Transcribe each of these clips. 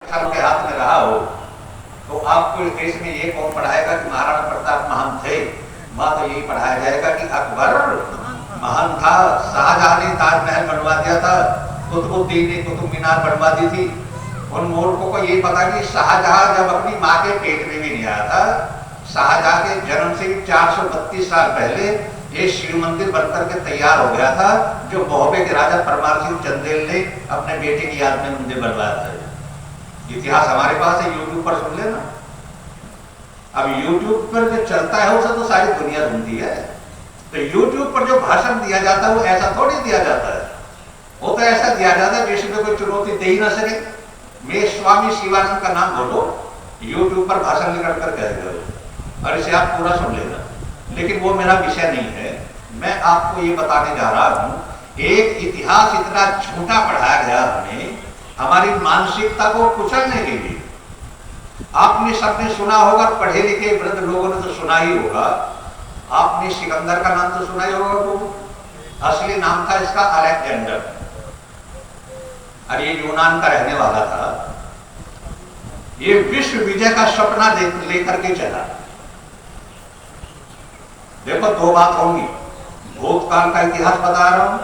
के हाथ में रहा हो तो आपको इस देश में ये कौन पढ़ाएगा कि महाराणा प्रताप महान थे? वहां तो यही पढ़ाया जाएगा कि अकबर महान था, शाहजहां ने ताजमहल बनवा दिया था, कुतुबुद्दीन ने कुतुब मीनार बनवा दी थी। उन मूर्खों को ये पता कि शाहजहां जब अपनी माँ के पेट में भी नहीं आया था, शाहजहां के जन्म से 432 साल पहले ये शिव मंदिर बनकर के तैयार हो गया था, जो बॉम्बे के राजा परमार सिंह चंदेल ने अपने बेटे की याद में मंदिर बनवाया था। इतिहास हमारे पास है, यूट्यूब पर सुन लेना। अब यूट्यूब पर जो चलता है उसे तो सारी दुनिया सुनती है। तो यूट्यूब पर जो भाषण दिया जाता है वो ऐसा थोड़ी दिया जाता है, वो तो ऐसा दिया जाता है जिसमें कोई चुनौती दे ही ना सके। मैं स्वामी शिवानंद का नाम बोलो, यूट्यूब पर भाषण निकल कर कह रहे हो और इसे आप पूरा सुन लेना, लेकिन वो मेरा विषय नहीं है। मैं आपको ये बताने जा रहा हूं, एक इतिहास इतना झूठा पढ़ाया गया हमें हमारी मानसिकता को कुचलने के लिए। आपने सबने सुना होगा, पढ़े लिखे वृद्ध लोगों ने तो सुना ही होगा, आपने सिकंदर का नाम तो सुना ही होगा। तो असली नाम था इसका अलेक्जेंडर, और ये यूनान का रहने वाला था। ये विश्व विजय का सपना लेकर के चला। देखो, दो बात होंगी, भूतकाल का इतिहास बता रहा हूं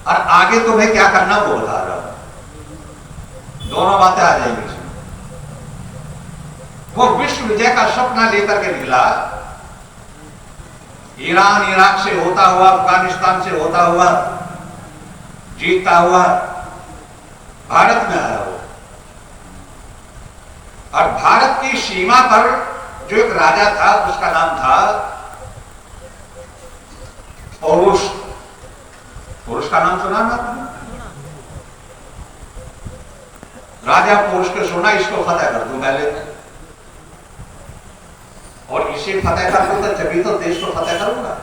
और आगे तुम्हें क्या करना वो बता रहा हूं। दोनों बातें आ जाएंगी इसमें। वो विश्व विजय का सपना लेकर के निकला, ईरान इराक से होता हुआ, अफगानिस्तान से होता हुआ, जीतता हुआ भारत में आया हो। और भारत की सीमा पर जो एक राजा था उसका नाम था पौरुष। पौरुष का नाम सुना ना? राजा पौरुष को सुना, इसको फतेह कर दूं पहले, और इसे फतेह कर दूं तभी तो देश को फतेह करूंगा।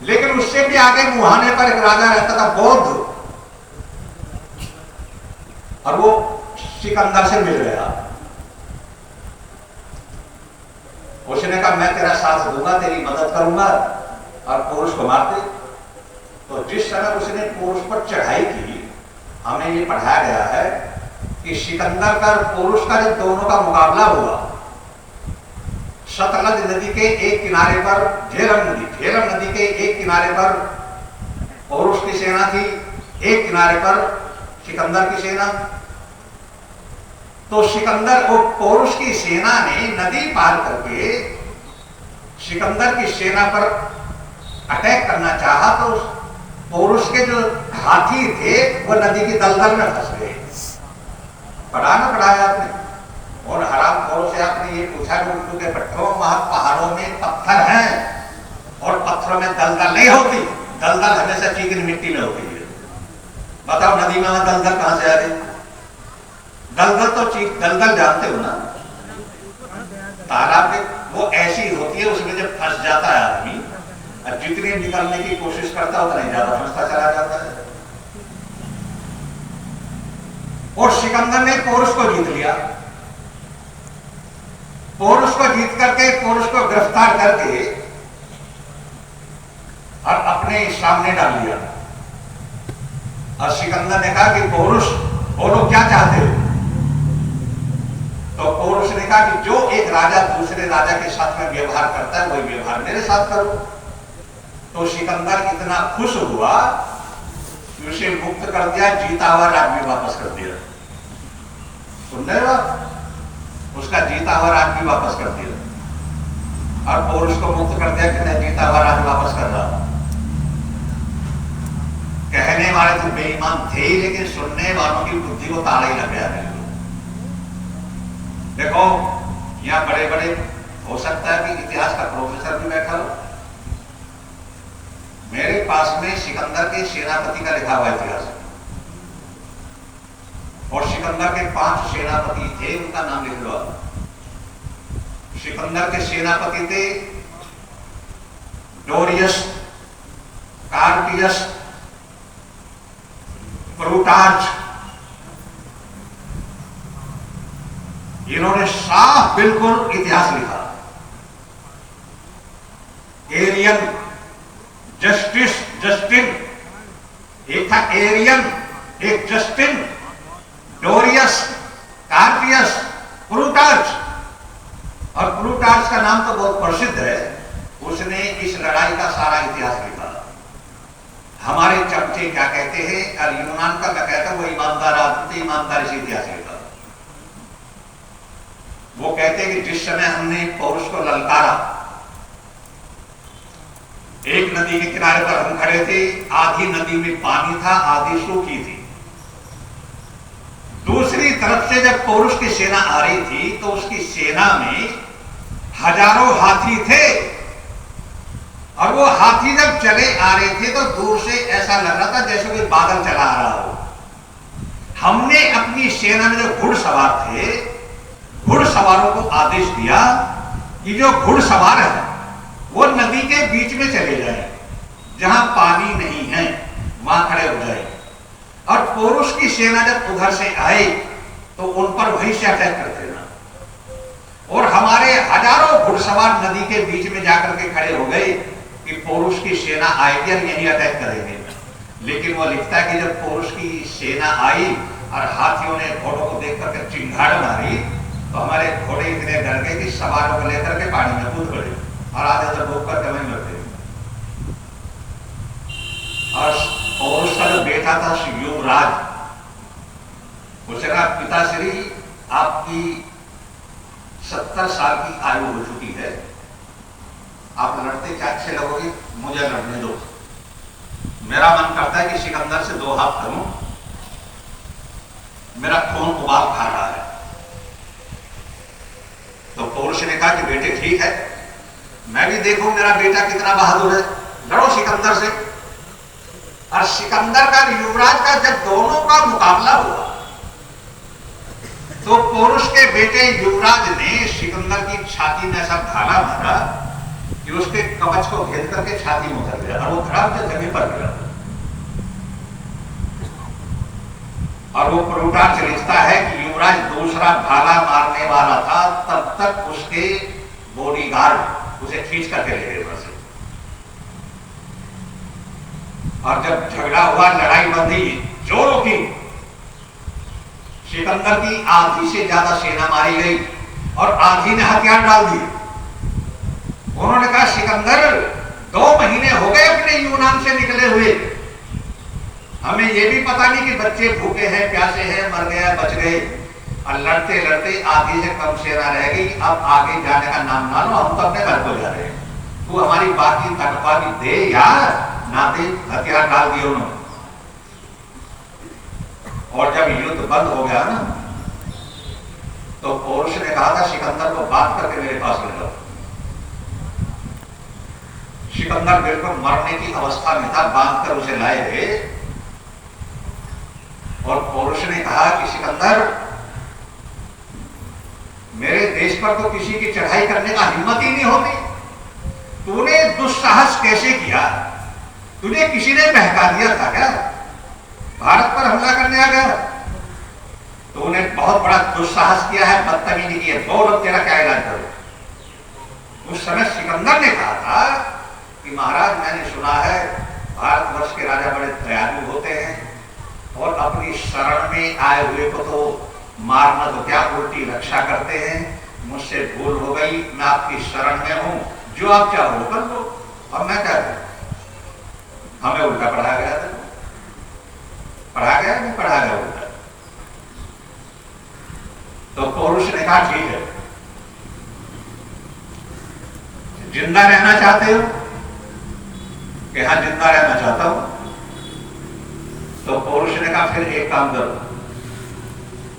लेकिन उससे भी आगे मुहाने पर एक राजा रहता था, बौद्ध, और वो सिकंदर से मिल गया। उसने कहा मैं तेरा साथ दूंगा, तेरी मदद करूंगा और पौरुष को मार दे। तो जिस समय उसने पौरुष पर चढ़ाई की, हमें ये पढ़ाया गया है कि सिकंदर का पौरुष का जब दोनों का मुकाबला हुआ, सतलज नदी के एक किनारे पर झेलम नदी के एक किनारे पर पौरुष की सेना थी, एक किनारे पर सिकंदर की सेना। तो सिकंदर को पौरुष की सेना ने नदी पार करके सिकंदर की सेना पर अटैक करना चाहा, तो पौरुष के जो हाथी थे वो नदी की दलदल में फंस गए। पढ़ाया आपने, और हराम खोरों से आपने ये पूछा कि उनके पट्टों वहां पहाड़ों में पत्थर हैं और पत्थरों में दलदल नहीं होती, दलदल हमेशा चीकनी मिट्टी में होती है। बताओ नदी में दलदल कहां से आ गई? दलदल तो दलदल जानते हो ना, तालाब में वो ऐसी होती है, उसमें जब फंस जाता है आदमी, और जितनी निकलने की कोशिश करता है उतना ही ज्यादा फंसता चला जाता है। और सिकंदर ने पौरुष को जीत लिया। पौरुष को जीत करके, पौरुष को गिरफ्तार करके और अपने सामने डाल लिया। और सिकंदर ने कहा कि पौरुष बोलो क्या चाहते हो? तो पौरुष ने कहा कि जो एक राजा दूसरे राजा के साथ में व्यवहार करता है वही व्यवहार मेरे साथ करो। तो सिकंदर इतना खुश हुआ कि उसे मुक्त कर दिया, जीता हुआ राज्य वापस कर दिया। सुन रहे हो? उसका जीता हुआ राज्य वापस कर दिया और पौरुष को मुक्त कर दिया कि मैं जीता हुआ राज्य वापस कर रहा हूं। कहने वाले तो बेईमान थे ही, लेकिन सुनने वालों की बुद्धि को ताला ही लग गया। देखो, यहां बड़े बड़े हो सकता है कि इतिहास का प्रोफेसर भी बैठा हो। मेरे पास में सिकंदर के सेनापति का लिखा हुआ इतिहास है, और सिकंदर के 5 सेनापति थे, उनका नाम लिख लो। सिकंदर के सेनापति थे डोरियस, कार्टियस, प्लूटार्च। इन्होंने साफ बिल्कुल इतिहास लिखा। एरियन, जस्टिन, एक था एरियन, एक जस्टिन, अगर यूनान का मैं कहता हूं वो ईमानदार आदमी थे, ईमानदारी से इतिहास लिखा। वो कहते हैं कि जिस समय हमने पौरुष को ललकारा, एक नदी के किनारे पर हम खड़े थे, आधी नदी में पानी था, आधी सूखी थी। दूसरी तरफ से जब पौरुष की सेना आ रही थी तो उसकी सेना में हजारों हाथी थे, और वो हाथी जब चले आ रहे थे तो दूर से ऐसा लग रहा था जैसे कोई बादल चला आ रहा हो। हमने अपनी सेना में जो घुड़सवार थे, घुड़सवारों को आदेश दिया कि जो घुड़सवार है वो नदी के बीच में चले जाए, जहां पानी नहीं है वहां खड़े हो जाए, और पौरुष की सेना जब उधर से आए तो उन पर वहीं से अटैक कर देना। और हमारे हजारों घुड़सवार नदी के बीच में जाकर के खड़े हो गए कि पौरुष की सेना आएगी और यही अटैक करेंगे। लेकिन वो लिखता है कि जब पौरुष की सेना आई और हाथियों ने घोड़ों को देख करके चिंगाड़ मारी तो हमारे घोड़े इतने डर गए कि सवारों को लेकर के पानी में कूद पड़े और आधे तो डूब करके वहीं मरते। और पौरुष का जो बेटा था युवराज, उसने कहा पिताश्री आपकी 70 साल की आयु हो चुकी है, आप लड़ते क्या अच्छे लगोगे, मुझे लड़ने दो। मेरा मन करता है कि सिकंदर से 2 हाथ करूं, मेरा खून उबाल खा रहा है। तो पौरुष ने कहा कि बेटे ठीक है, मैं भी देखूं मेरा बेटा कितना बहादुर है, लड़ो सिकंदर से। और सिकंदर का युवराज का जब दोनों का मुकाबला हुआ तो पौरुष के बेटे युवराज ने सिकंदर की छाती में ऐसा भाला मारा कि उसके कवच को घेर करके छाती में उतर गया और वो खराब जगह पर गिरा। और वो प्लूटार्च लिखता है कि युवराज दूसरा भाला मारने वाला था, तब तक उसके बॉडीगार्ड उसे खींच करके ले गए वहां से। और जब झगड़ा हुआ, लड़ाई बंधी जोरों की, सिकंदर की आधी से ज्यादा सेना मारी गई और आधी ने हथियार डाल दिए। उन्होंने कहा सिकंदर 2 महीने हो गए अपने यूनान से निकले हुए, हमें यह भी पता नहीं कि बच्चे भूखे हैं, प्यासे हैं, मर गए, बच गए, और लड़ते लड़ते आधी से कम सेना रह गई। अब आगे जाने का नाम ना लो, हम तो अपने घर को जा रहे हैं, तू हमारी बात की तकपाली दे या ना दे। हथियार डाल दिए उन्होंने। और जब युद्ध बंद हो गया ना तो पौरुष ने कहा था सिकंदर को बात करके मेरे पास ले जाओ। सिकंदर बिल्कुल मरने की अवस्था में था, बांध कर उसे लाए गए और पौरुष ने कहा कि सिकंदर मेरे देश पर तो किसी की चढ़ाई करने का हिम्मत ही नहीं होती, तूने दुस्साहस कैसे किया? तुझे किसी ने बहका दिया था क्या? भारत पर हमला करने आ गया? तूने बहुत बड़ा दुस्साहस किया है, बदतमीजी की है, बोल अब तेरा क्या इलाज करो। उस समय सिकंदर ने कहा था कि महाराज मैंने सुना है भारतवर्ष के राजा बड़े दयालु होते हैं और अपनी शरण में आए हुए को तो मारना तो क्या उल्टी रक्षा करते हैं। मुझसे भूल हो गई, मैं आपकी शरण में हूं, जो आप चाहो कर लो। अब मैं क्या करूं? हमें उल्टा पढ़ाया गया था, पढ़ा गया नहीं पढ़ा गया उल्टा। तो पौरुष ने कहा ठीक है, जिंदा रहना चाहते हो? कि हाँ जिंदा रहना चाहता हूं। तो पौरुष ने कहा फिर एक काम करो,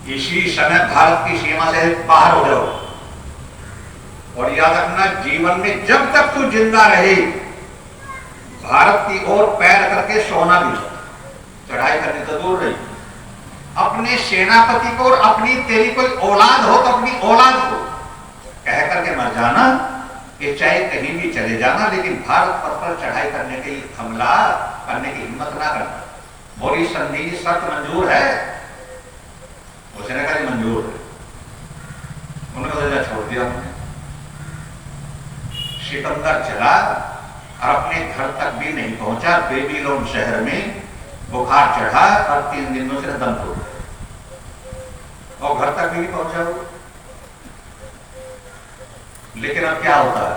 इसी समय भारत की सीमा से बाहर हो जाओ, और याद रखना जीवन में जब तक तू जिंदा रहे भारत की ओर पैर करके सोना भी, चढ़ाई करनी तो दूर रही, अपने सेनापति को और अपनी तेरी कोई औलाद हो तो अपनी औलाद को कह करके मर जाना कि चाहे कहीं भी चले जाना, लेकिन भारत पर चढ़ाई करने की, हमला करने की हिम्मत ना करना। बोली संधि शर्त मंजूर है? उसने कहा मंजूर है। उन्होंने छोड़ दिया। सिकंदर चला और अपने घर तक भी नहीं पहुंचा, बेबीलोन शहर में बुखार चढ़ा और 3 दिन में उसने दम तोड़ दिया और घर तक भी नहीं पहुंचा वो। लेकिन अब क्या होता है,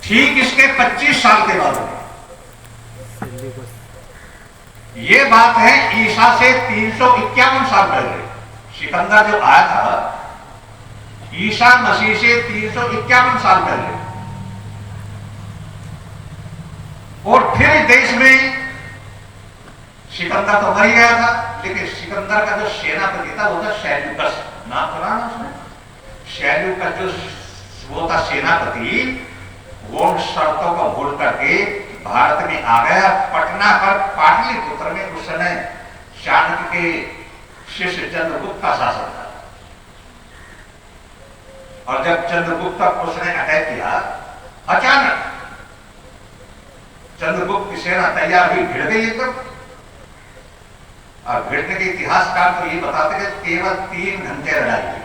ठीक इसके 25 साल के बाद ये बात है ईसा से 351 साल पहले। सिकंदर जो आया था ईसा मसीह से 351 साल पहले, और फिर देश में सिकंदर तो मर गया था, लेकिन सिकंदर का जो सेनापति था वो था शैल्यूकस। नाम सुना ना उसने? शैल्यूकस जो वो था सेनापति, वो शर्तों को भूल करके भारत में आ गया। पटना पर पाटलिपुत्र में उस समय चाणक्य के शिष्य चंद्रगुप्त का शासन था, और जब चंद्रगुप्त पर उसने अटैक किया, अचानक चंद्रगुप्त की सेना तैयार हुई, भिड़ गई एकदम। और भिड़ने के इतिहासकार तो ये बताते कि केवल 3 घंटे लड़ाई हुई,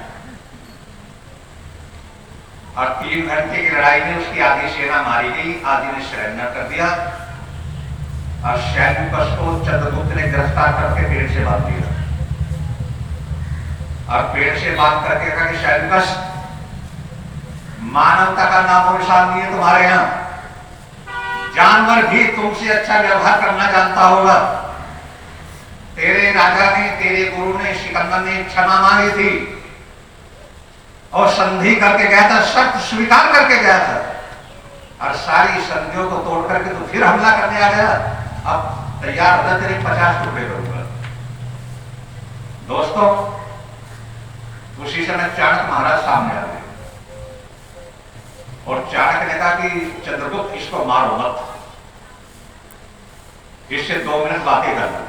और 3 घंटे की लड़ाई में उसकी आधी सेना मारी गई, आधी ने सरेंडर कर दिया। और शैल्यूकस को चंद्रगुप्त ने गिरफ्तार करके पेड़ से बांध दिया, और पेड़ से बांध करके कहा कि शैल्यूकस, मानवता का नाम और निशान नहीं है तुम्हारे यहां, जानवर भी तुमसे अच्छा व्यवहार करना जानता होगा। तेरे राजा ने, तेरे गुरु ने, सिकंदर ने क्षमा मांगी थी और संधि करके गया था, शर्त स्वीकार करके गया था, और सारी संधियों को तोड़ करके तो फिर हमला करने आ गया। अब तैयार होना, तेरे 50 टुकड़े करूंगा। दोस्तों, उसी समय चाणक्य महाराज सामने आ गए, और चाणक्य ने कहा कि चंद्रगुप्त, इसको मारो मत, इससे 2 मिनट बातें कर लो।